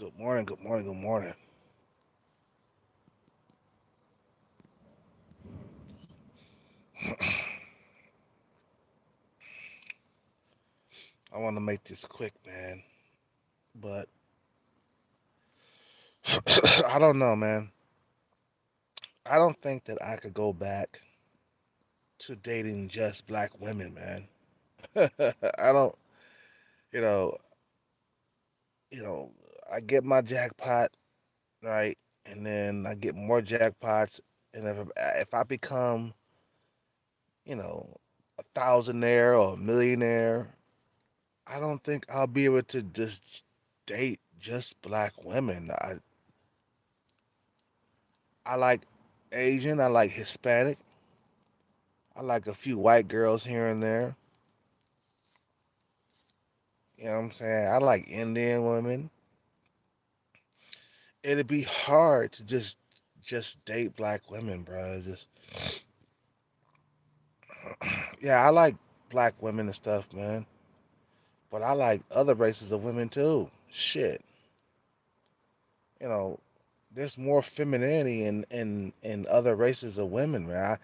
Good morning, good morning, good morning. I want to make this quick, man, but I don't know, man. I don't think that I could go back to dating just black women, man. I don't, you know, you know, I get my jackpot, right? And then I get more jackpots, and if I become, a thousandaire or a millionaire, I don't think I'll be able to just date just black women. I like Asian, I like Hispanic, I like a few white girls here and there. You know what I'm saying? I like Indian women. It'd be hard to just date black women, bro. It's just yeah, I like black women and stuff, man. But I like other races of women too. Shit, you know, there's more femininity in other races of women, man.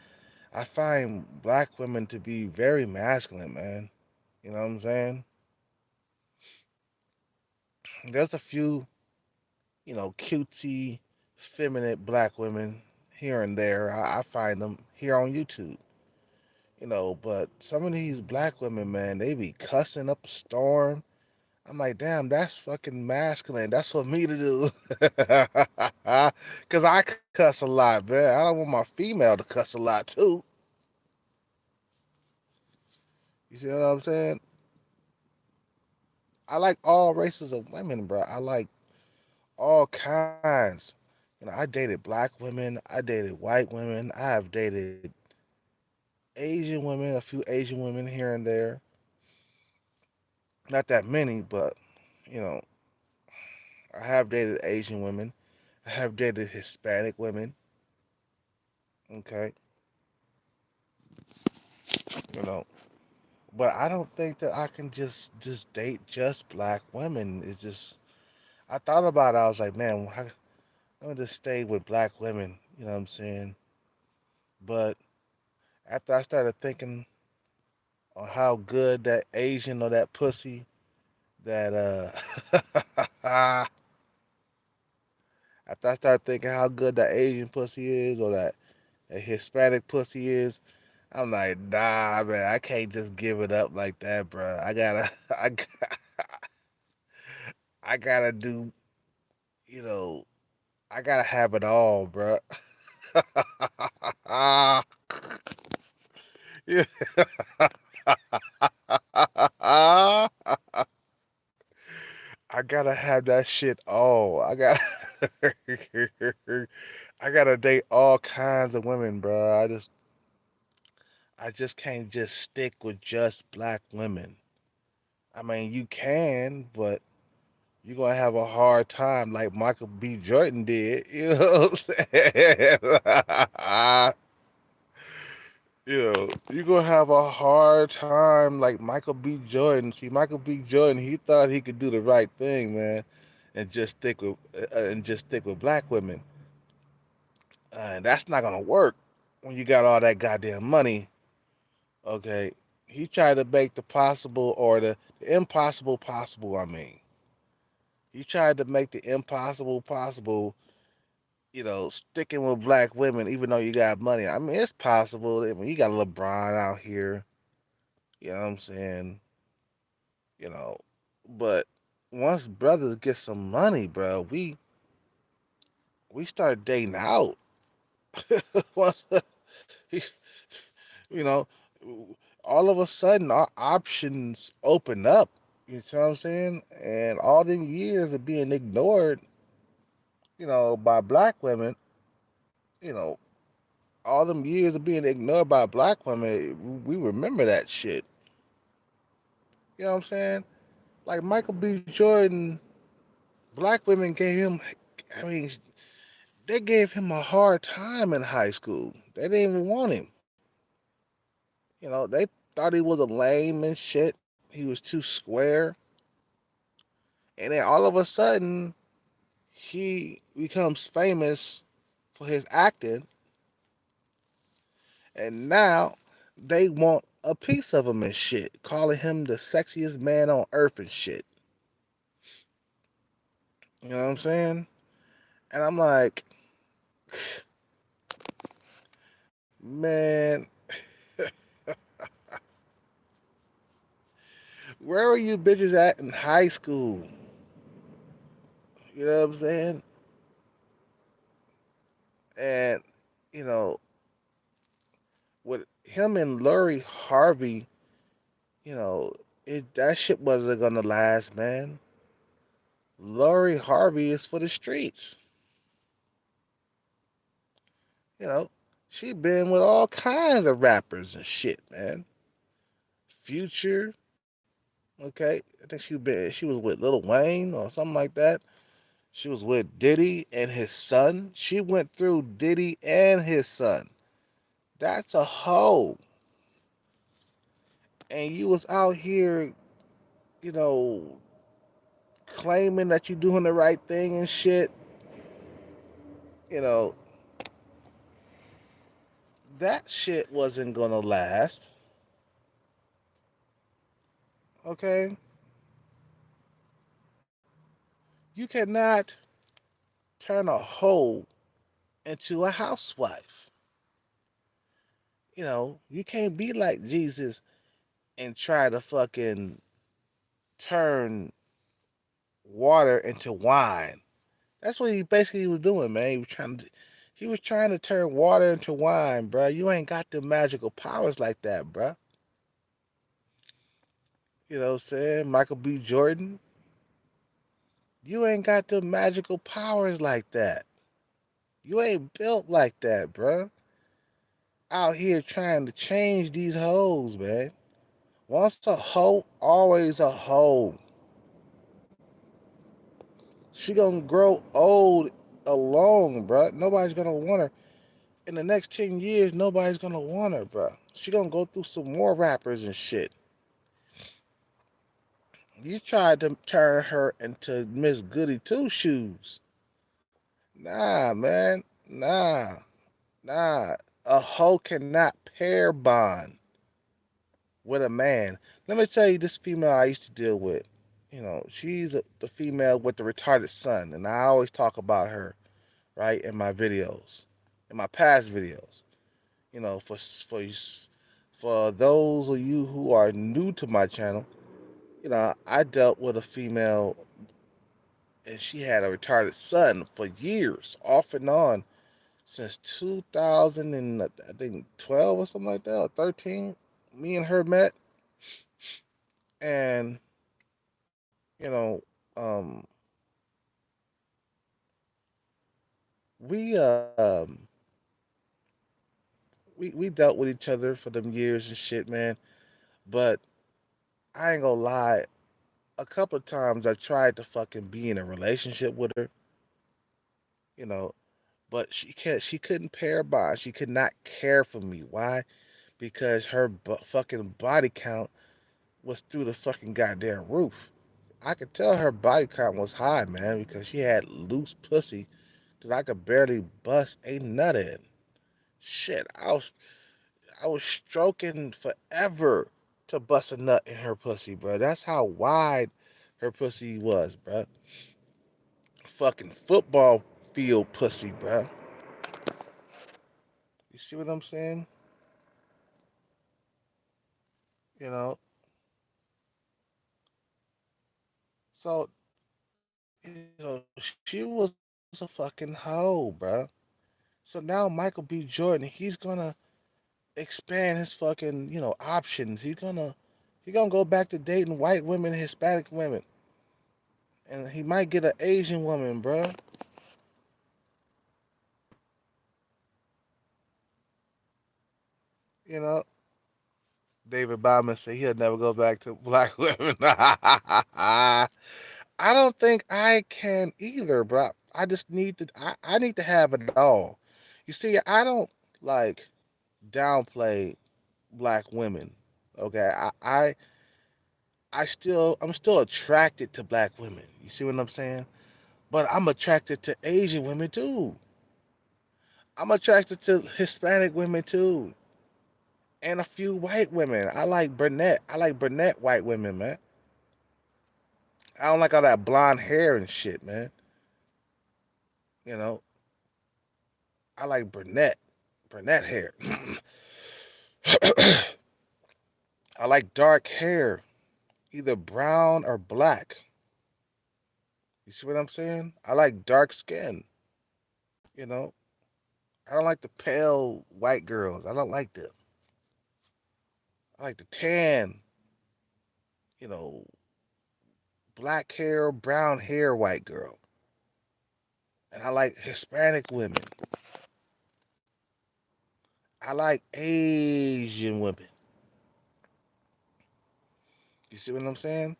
I find black women to be very masculine, man. You know what I'm saying? There's a few cutesy, feminine black women here and there. I find them here on YouTube, but some of these black women, man, they be cussing up a storm. I'm like, damn, that's fucking masculine. That's for me to do. Because I cuss a lot, man. I don't want my female to cuss a lot, too. You see what I'm saying? I like all races of women, bro. I like all kinds. I dated black women. I dated white women. I have dated Asian women, a few Asian women here and there. Not that many, but you know, I have dated Asian women. I have dated Hispanic women. Okay, you know, but I don't think that I can just date just black women. It's just I thought about it. I was like, man, I'm gonna just stay with black women. You know what I'm saying? But after I started thinking on how good that Asian or that pussy that after I started thinking how good that Asian pussy is or that a Hispanic pussy is, I'm like, nah, man, I can't just give it up like that, bro. I gotta do, you know, I gotta have it all, bro. Yeah. I gotta have that shit all. I gotta date all kinds of women, bro. I just can't just stick with just black women. I mean, you can, but you're gonna have a hard time like Michael B. Jordan did. You know what I'm saying? You're gonna have a hard time like Michael B. Jordan. See, Michael B. Jordan, he thought he could do the right thing, man, and just stick with black women. And that's not gonna work when you got all that goddamn money. Okay, he tried to make the possible or the impossible possible. I mean, he tried to make the impossible possible. Sticking with black women, even though you got money. I mean, it's possible. I mean, you got LeBron out here. You know what I'm saying? You know, but once brothers get some money, bro, we start dating out. Once, you know, all of a sudden our options open up. You know what I'm saying? And all them years of being ignored, by black women, you know, all them years of being ignored by black women, we remember that shit. You know what I'm saying? Like Michael B. Jordan, black women gave him, I mean, they gave him a hard time in high school. They didn't even want him. They thought he was a lame and shit. He was too square. And then all of a sudden, he becomes famous for his acting, and now they want a piece of him and shit, calling him the sexiest man on earth and shit. You know what I'm saying? And I'm like, man, where were you bitches at in high school? You know what I'm saying? And, you know, with him and Lori Harvey, you know, that shit wasn't gonna last, man. Lori Harvey is for the streets. You know, she been with all kinds of rappers and shit, man. Future, okay. I think she was with Lil Wayne or something like that. She was with Diddy and his son. She went through Diddy and his son. That's a hoe. And you was out here, you know, claiming that you're doing the right thing and shit. You know, that shit wasn't gonna last. Okay? You cannot turn a hoe into a housewife. You know, you can't be like Jesus and try to fucking turn water into wine. That's what he basically was doing, man. He was trying to turn water into wine, bro. You ain't got the magical powers like that, bro. You know what I'm saying? Michael B. Jordan, you ain't got the magical powers like that. You ain't built like that, bro. Out here trying to change these hoes, man. Once a hoe, always a hoe. She gonna grow old alone, bro. Nobody's gonna want her. In the next 10 years, nobody's gonna want her, bro. She gonna go through some more rappers and shit. You tried to turn her into Miss Goody Two Shoes. Nah, man. Nah. Nah. A hoe cannot pair bond with a man. Let me tell you this female I used to deal with. You know, the female with the retarded son, and I always talk about her, right, in my videos, in my past videos. You know, for those of you who are new to my channel, you know, I dealt with a female and she had a retarded son for years, off and on, since 2000 and I think 12 or something like that, or 13. Me and her met, and you know, um, we we dealt with each other for them years and shit, man. But I ain't gonna lie, a couple of times I tried to fucking be in a relationship with her, you know, but she couldn't pair bond. She could not care for me. Why? Because her fucking body count was through the fucking goddamn roof. I could tell her body count was high, man, because she had loose pussy that I could barely bust a nut in. Shit, I was stroking forever to bust a nut in her pussy, bro. That's how wide her pussy was, bro. Fucking football field pussy, bro. You see what I'm saying? You know. So, she was a fucking hoe, bro. So now Michael B. Jordan, he's gonna expand his fucking, options. He gonna go back to dating white women, Hispanic women, and he might get an Asian woman, bro. You know, David Bowman said he'll never go back to black women. I don't think I can either, bro. I just need to. I need to have it all. You see, I don't like downplay black women. Okay, I'm still attracted to black women. You see what I'm saying? But I'm attracted to Asian women too. I'm attracted to Hispanic women too, and a few white women. I like brunette. I like brunette white women, man. I don't like all that blonde hair and shit, man. You know, I like brunette hair. I like dark hair, either brown or black. You see what I'm saying? I like dark skin. You know, I don't like the pale white girls. I don't like them. I like the tan, you know, black hair, brown hair white girl. And I like Hispanic women. I like Asian women. You see what I'm saying?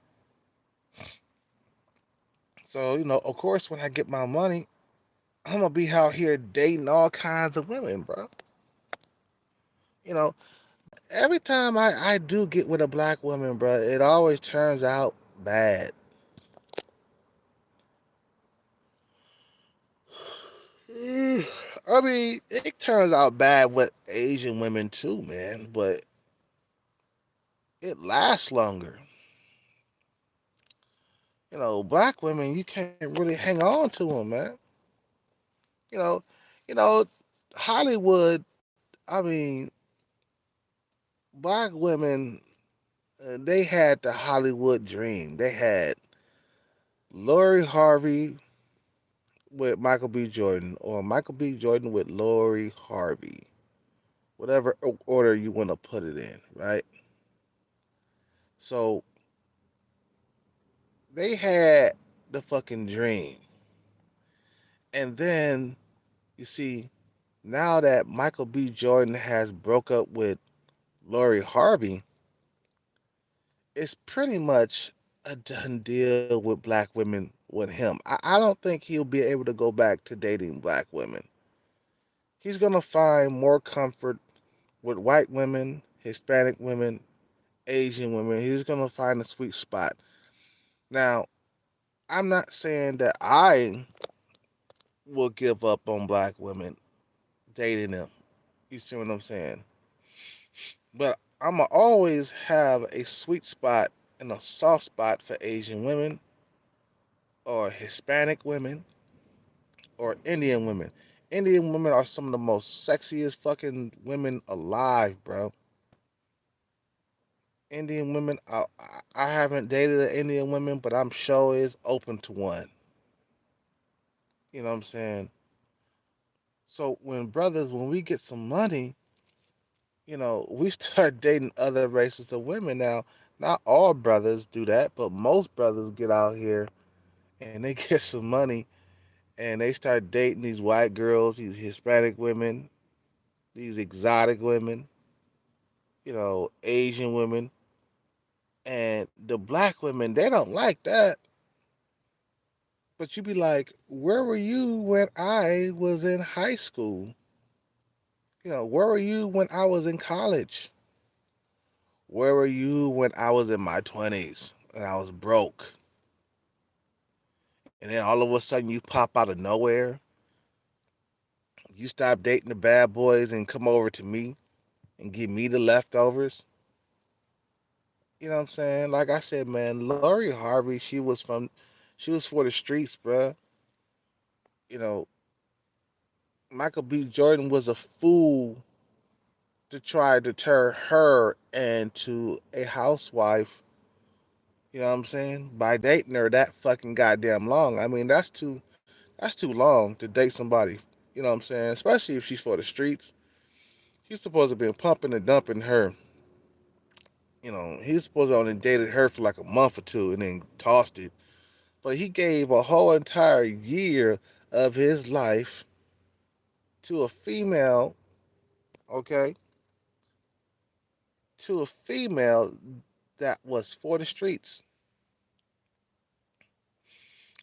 So, of course, when I get my money, I'm gonna be out here dating all kinds of women, bro. But every time I do get with a black woman, bro, it always turns out bad. I mean, it turns out bad with Asian women too, man, but it lasts longer. Black women, you can't really hang on to them, man. You know, you know, Hollywood. I mean, black women, they had the Hollywood dream. They had Lori Harvey with Michael B. Jordan, or Michael B. Jordan with Lori Harvey, whatever order you want to put it in, right? So they had the fucking dream. And then, you see, now that Michael B. Jordan has broke up with Lori Harvey, it's pretty much a done deal with black women with him. I don't think he'll be able to go back to dating black women. He's going to find more comfort with white women, Hispanic women, Asian women. He's going to find a sweet spot. Now, I'm not saying that I will give up on black women dating them. You see what I'm saying? But I'm going to always have a sweet spot and a soft spot for Asian women or Hispanic women or Indian women. Indian women are some of the most sexiest fucking women alive, bro. Indian women, I haven't dated an Indian woman, but I'm sure is open to one. You know what I'm saying? So when we get some money, we start dating other races of women. Now, not all brothers do that, but most brothers get out here and they get some money and they start dating these white girls, these Hispanic women, these exotic women, Asian women. And the black women, they don't like that. But you be like, where were you when I was in high school? Where were you when I was in college? Where were you when I was in my 20s and I was broke? And then all of a sudden you pop out of nowhere. You stop dating the bad boys and come over to me and give me the leftovers. You know what I'm saying? Like I said, man, Lori Harvey, she was for the streets, bruh. You know, Michael B. Jordan was a fool to try to turn her into a housewife. You know what I'm saying? By dating her that fucking goddamn long. I mean, that's too long to date somebody. You know what I'm saying? Especially if she's for the streets. He's supposed to be pumping and dumping her. He's supposed to only dated her for like a month or two and then tossed it. But he gave a whole entire year of his life to a female, okay? To a female that was for the streets.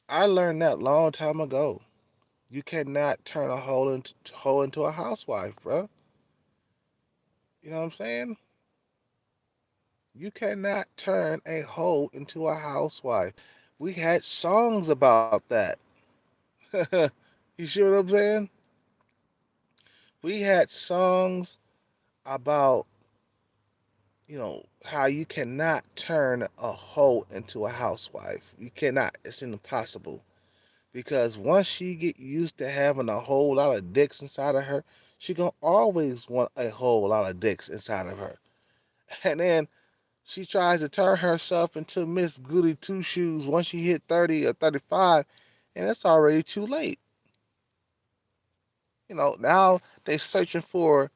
I learned that long time ago. You cannot turn a hoe into a housewife, bro. You know what I'm saying? You cannot turn a hoe into a housewife. We had songs about that. You see what I'm saying? We had songs about, how you cannot turn a hoe into a housewife. You cannot. It's impossible. Because once she get used to having a whole lot of dicks inside of her, she gonna always want a whole lot of dicks inside of her. And then she tries to turn herself into Miss Goody Two Shoes once she hit 30 or 35, and it's already too late. Now they searching for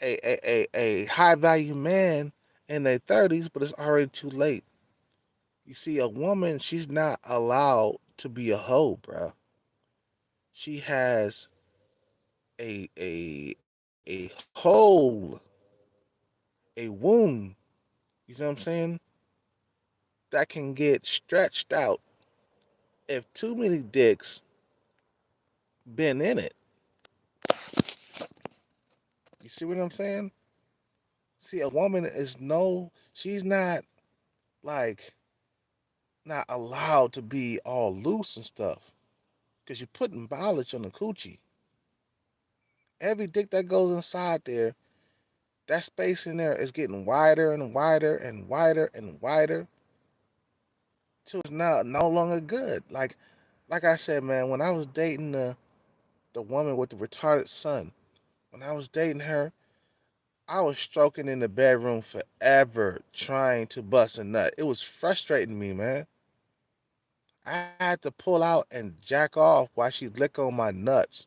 a high value man in their 30s, but it's already too late. You see, a woman, she's not allowed to be a hoe, bruh. She has a hole, a wound, you know what I'm saying, that can get stretched out if too many dicks been in it. You see what I'm saying? See, a woman is she's not like not allowed to be all loose and stuff because you're putting mileage on the coochie. Every dick that goes inside there, that space in there is getting wider and wider and wider and wider till it's now no longer good. Like I said, man, when I was dating the woman with the retarded son, when I was dating her, I was stroking in the bedroom forever trying to bust a nut. It was frustrating me, man. I had to pull out and jack off while she lick on my nuts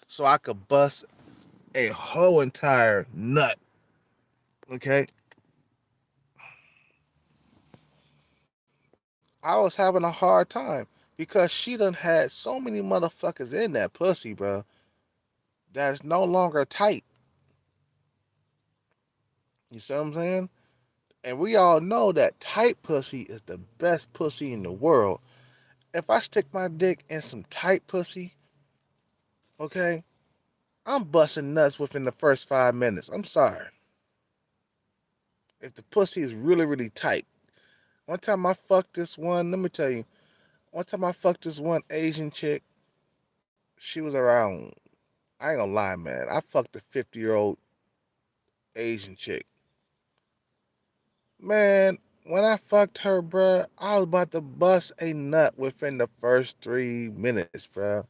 so I could bust a whole entire nut. Okay? I was having a hard time because she done had so many motherfuckers in that pussy, bro, that is no longer tight. You see what I'm saying? And we all know that tight pussy is the best pussy in the world. If I stick my dick in some tight pussy, okay, I'm busting nuts within the first 5 minutes. I'm sorry. If the pussy is really, really tight. One time I fucked this one, let me tell you, one time I fucked this one Asian chick. She was around, I ain't gonna lie, man. I fucked a 50-year-old Asian chick. Man, when I fucked her, bruh, I was about to bust a nut within the first 3 minutes, bruh.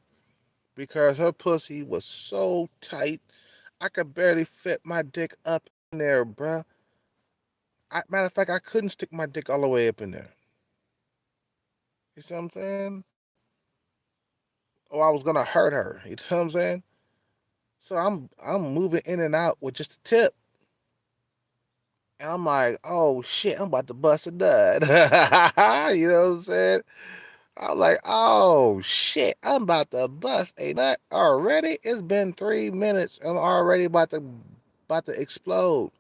Because her pussy was so tight, I could barely fit my dick up in there, bruh. Matter of fact, I couldn't stick my dick all the way up in there. You see what I'm saying? Or I was gonna hurt her. You know what I'm saying? So I'm moving in and out with just a tip. And I'm like, oh shit, I'm about to bust a nut. You know what I'm saying? I'm like, oh shit, I'm about to bust a nut already. It's been 3 minutes. I'm already about to explode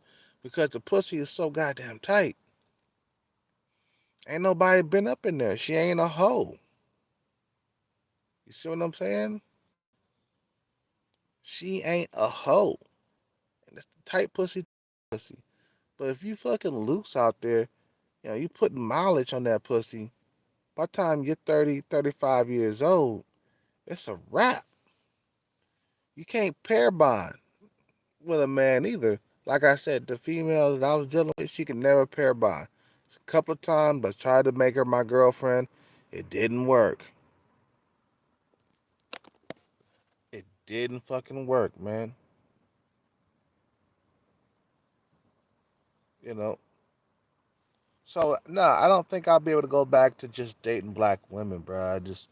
because the pussy is so goddamn tight. Ain't nobody been up in there. She ain't a hoe. You see what I'm saying? She ain't a hoe. And it's the tight pussy. But if you fucking loose out there, you putting mileage on that pussy. By the time you're 30, 35 years old, it's a wrap. You can't pair bond with a man either. Like I said, the female that I was dealing with, she could never pair bond. A couple of times I tried to make her my girlfriend. It didn't work. It didn't fucking work, man. You know. So no, I don't think I'll be able to go back to just dating black women, bro. I just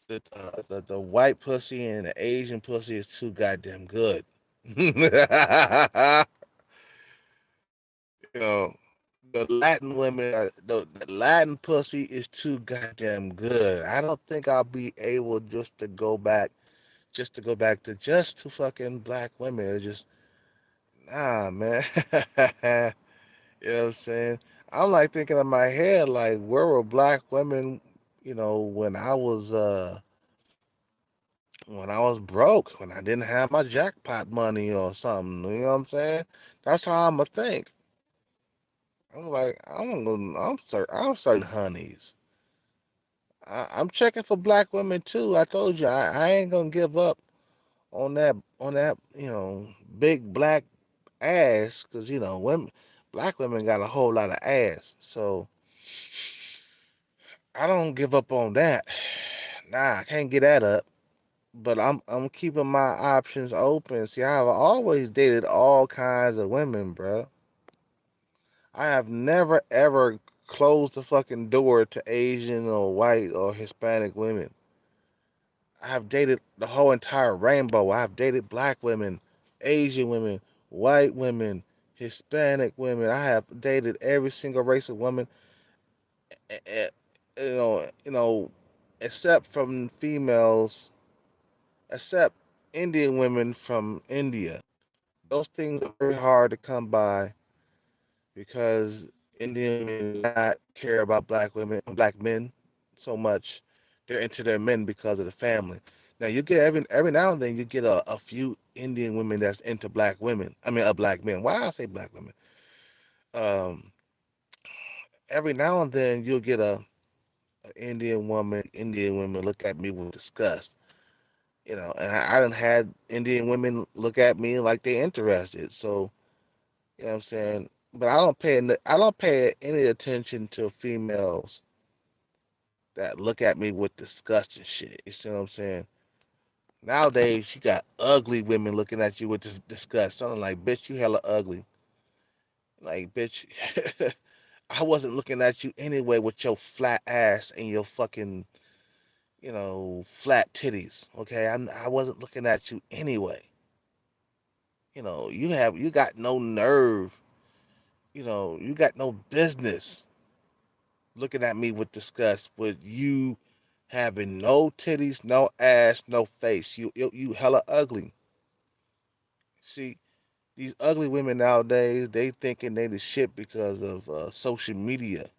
the white pussy and the Asian pussy is too goddamn good. you know, the Latin women, the Latin pussy is too goddamn good. I don't think I'll be able just to go back to fucking black women. It's just nah, man. You know what I'm saying? I'm like thinking in my head, like, where were black women, when I was broke, when I didn't have my jackpot money or something. You know what I'm saying? That's how I'ma think. I'm like, I'm certain honeys. I'm checking for black women too. I told you I ain't gonna give up on that big black ass because women black women got a whole lot of ass. So I don't give up on that. Nah, I can't get that up. But I'm keeping my options open. See, I've always dated all kinds of women, bro. I have never ever closed the fucking door to Asian or white or Hispanic women. I have dated the whole entire rainbow. I have dated black women, Asian women, white women, Hispanic women. I have dated every single race of woman, eh, eh, except from females, except Indian women from India. Those things are very hard to come by because Indian men do not care about black women, black men so much. They're into their men because of the family. Now you get every now and then you get a few Indian women that's into black women. I mean, black men. Why I say black women? Um, every now and then you'll get a Indian women look at me with disgust. And I done had Indian women look at me like they interested. So you know what I'm saying? But I don't pay any attention to females that look at me with disgust and shit. You see what I'm saying? Nowadays, you got ugly women looking at you with this disgust. Something like, bitch, you hella ugly. Like, bitch, I wasn't looking at you anyway with your flat ass and your fucking, flat titties. Okay, I wasn't looking at you anyway. You got no nerve. You got no business looking at me with disgust with you having no titties, no ass, no face. You hella ugly. See, these ugly women nowadays, they thinking they the shit because of social media.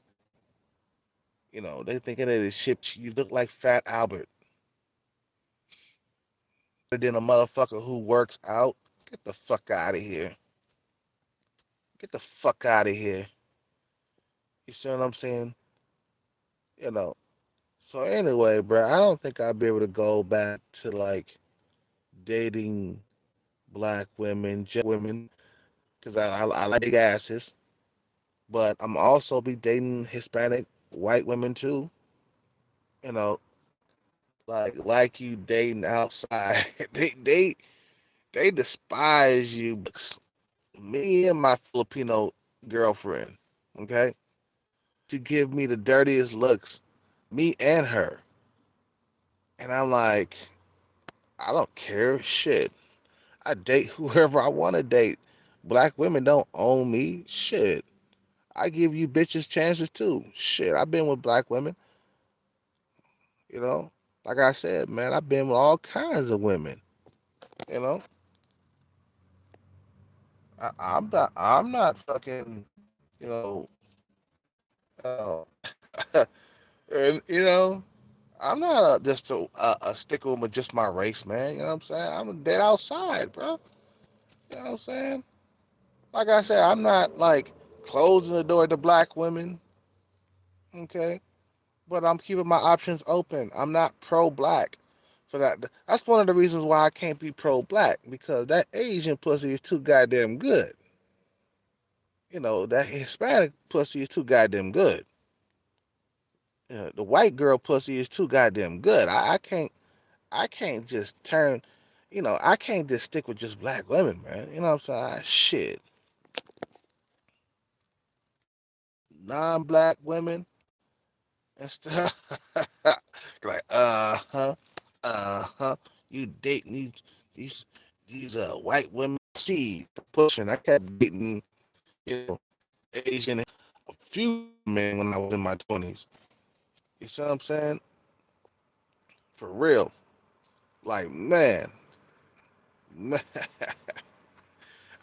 They thinking they the shit. You look like Fat Albert. Than a motherfucker who works out. Get the fuck out of here. Get the fuck out of here. You see what I'm saying? You know. So anyway, bro, I don't think I'll be able to go back to like dating black women, just women, because I like big asses. But I'm also be dating Hispanic white women too. You know, like you dating outside. They despise you. Me and my Filipino girlfriend, okay, to give me the dirtiest looks, me and her. And I'm like, I don't care. Shit. I date whoever I want to date. Black women don't own me. Shit. I give you bitches chances too. Shit. I've been with black women, you know. Like I said, man, I've been with all kinds of women, you know. I'm not fucking, you know, uh, and I'm not just a sticker with just my race, man. You know what I'm saying? I'm dead outside, bro. You know what I'm saying? Like I said, I'm not like closing the door to black women, okay? But I'm keeping my options open. I'm not pro-black for that. That's one of the reasons why I can't be pro-black because that Asian pussy is too goddamn good. That Hispanic pussy is too goddamn good. The white girl pussy is too goddamn good. I can't just turn, I can't just stick with just black women, man. You know what I'm saying? Shit. Non-black women and stuff. Like, uh-huh. You dating these white women. See, pushing. I kept dating, Asian, a few men when I was in my 20s. You see what I'm saying? For real. Like, man,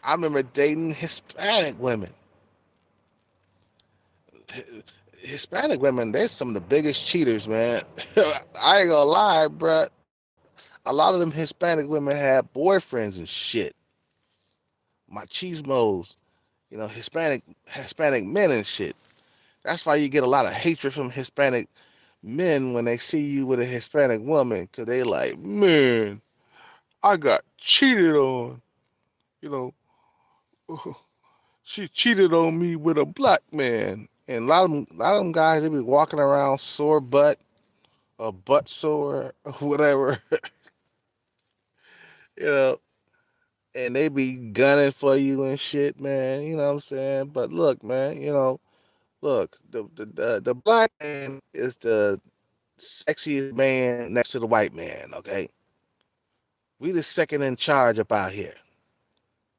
I remember dating Hispanic women. Hispanic women, they're some of the biggest cheaters, man. I ain't gonna lie, bruh. A lot of them Hispanic women had boyfriends and shit. Machismos, Hispanic men and shit. That's why you get a lot of hatred from Hispanic men when they see you with a Hispanic woman, cause they like, man, I got cheated on. You know, she cheated on me with a black man. And a lot of them guys, they be walking around sore butt or butt sore or whatever, you know, and they be gunning for you and shit, man. You know what I'm saying? But look, man, look, the black man is the sexiest man next to the white man. Okay, we the second in charge up out here.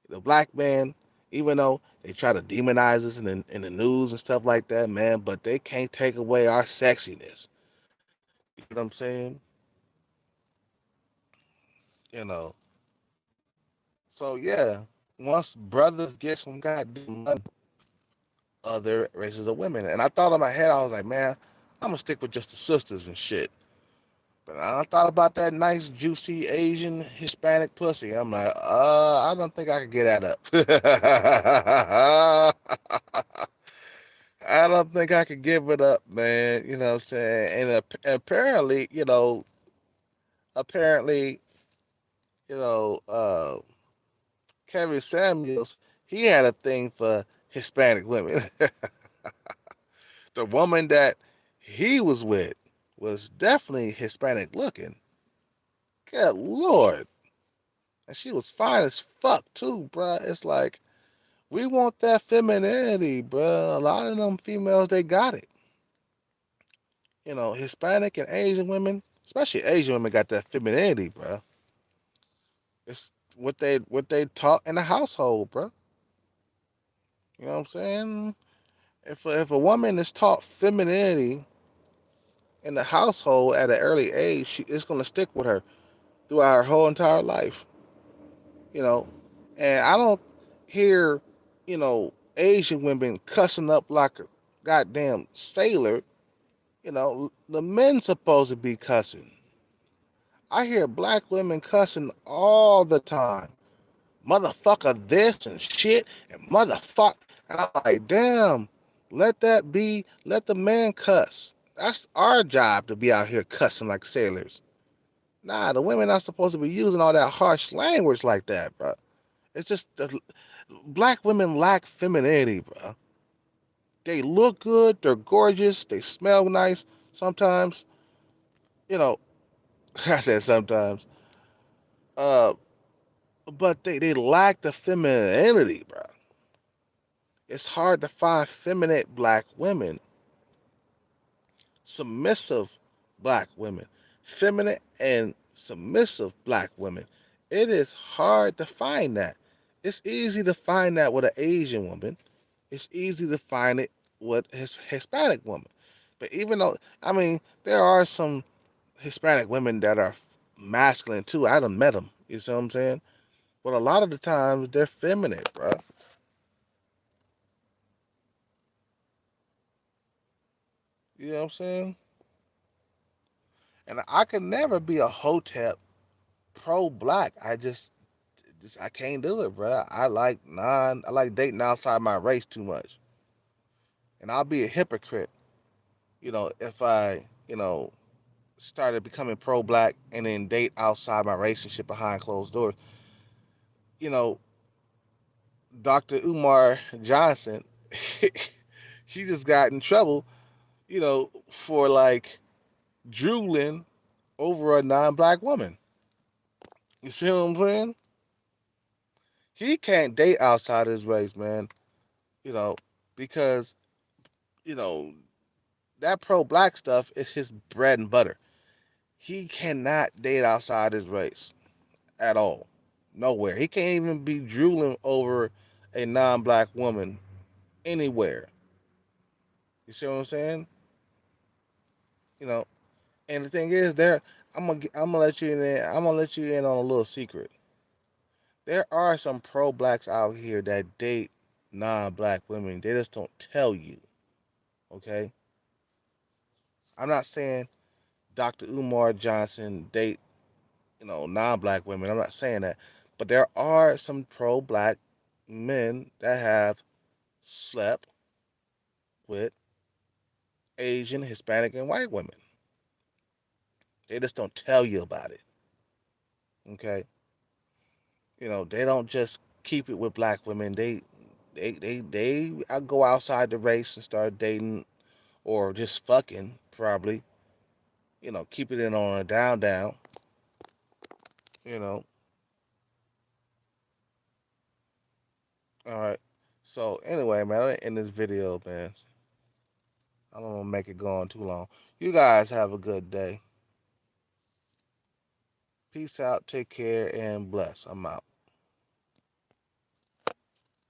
The black man, even though they try to demonize us in the news and stuff like that, man, but they can't take away our sexiness. You know what I'm saying? You know. So yeah, once brothers get some goddamn money, other races of women, and I thought in my head, I was like, man, I'm gonna stick with just the sisters and shit. But I thought about that nice, juicy Asian Hispanic pussy. I'm like, I don't think I could get that up. I don't think I could give it up, man. You know what I'm saying? And apparently, apparently, you know, Kevin Samuels, he had a thing for Hispanic women. The woman that he was with was definitely Hispanic looking. Good Lord. And she was fine as fuck too, bruh. It's like we want that femininity, bruh. A lot of them females, they got it. Hispanic and Asian women, especially Asian women, got that femininity, bruh. It's what they taught in the household, bruh. You know what I'm saying? If a woman is taught femininity in the household at an early age, it's gonna stick with her throughout her whole entire life. You know, and I don't hear, Asian women cussing up like a goddamn sailor. The men supposed to be cussing. I hear black women cussing all the time. Motherfucker this and shit and motherfuck. And I'm like, damn, let the man cuss. That's our job to be out here cussing like sailors. Nah, the women not supposed to be using all that harsh language like that, bro. It's just black women lack femininity, bro. They look good, they're gorgeous, they smell nice sometimes. You know, I said sometimes. Uh, but they lack the femininity, bro. It's hard to find feminine black women, submissive black women, feminine and submissive black women. It is hard to find that. It's easy to find that with an Asian woman. It's easy to find it with his Hispanic woman. But even though, I mean, there are some Hispanic women that are masculine too. I done met them. You see what I'm saying? But a lot of the times they're feminine, bro. You know what I'm saying? And I could never be a hotep pro black. Just I can't do it, bro. I like dating outside my race too much, and I'll be a hypocrite, if I, started becoming pro black and then date outside my relationship behind closed doors. You know, Dr. Umar Johnson, he just got in trouble, for like drooling over a non-black woman. You see what I'm saying? He can't date outside his race, man. You know, because you know that pro-black stuff is his bread and butter. He cannot date outside his race at all, nowhere. He can't even be drooling over a non-black woman anywhere. You see what I'm saying? You know, and the thing is, I'm gonna let you in there. I'm gonna let you in on a little secret. There are some pro-blacks out here that date non-black women. They just don't tell you. Okay, I'm not saying Dr. Umar Johnson date non-black women. I'm not saying that, but there are some pro-black men that have slept with Asian, Hispanic, and white women. They just don't tell you about it. Okay, they don't just keep it with black women. They go outside the race and start dating or just fucking probably. Keep it in on a down down. You know. All right. So anyway, man, in this video, man, I don't want to make it go on too long. You guys have a good day. Peace out. Take care and bless. I'm out.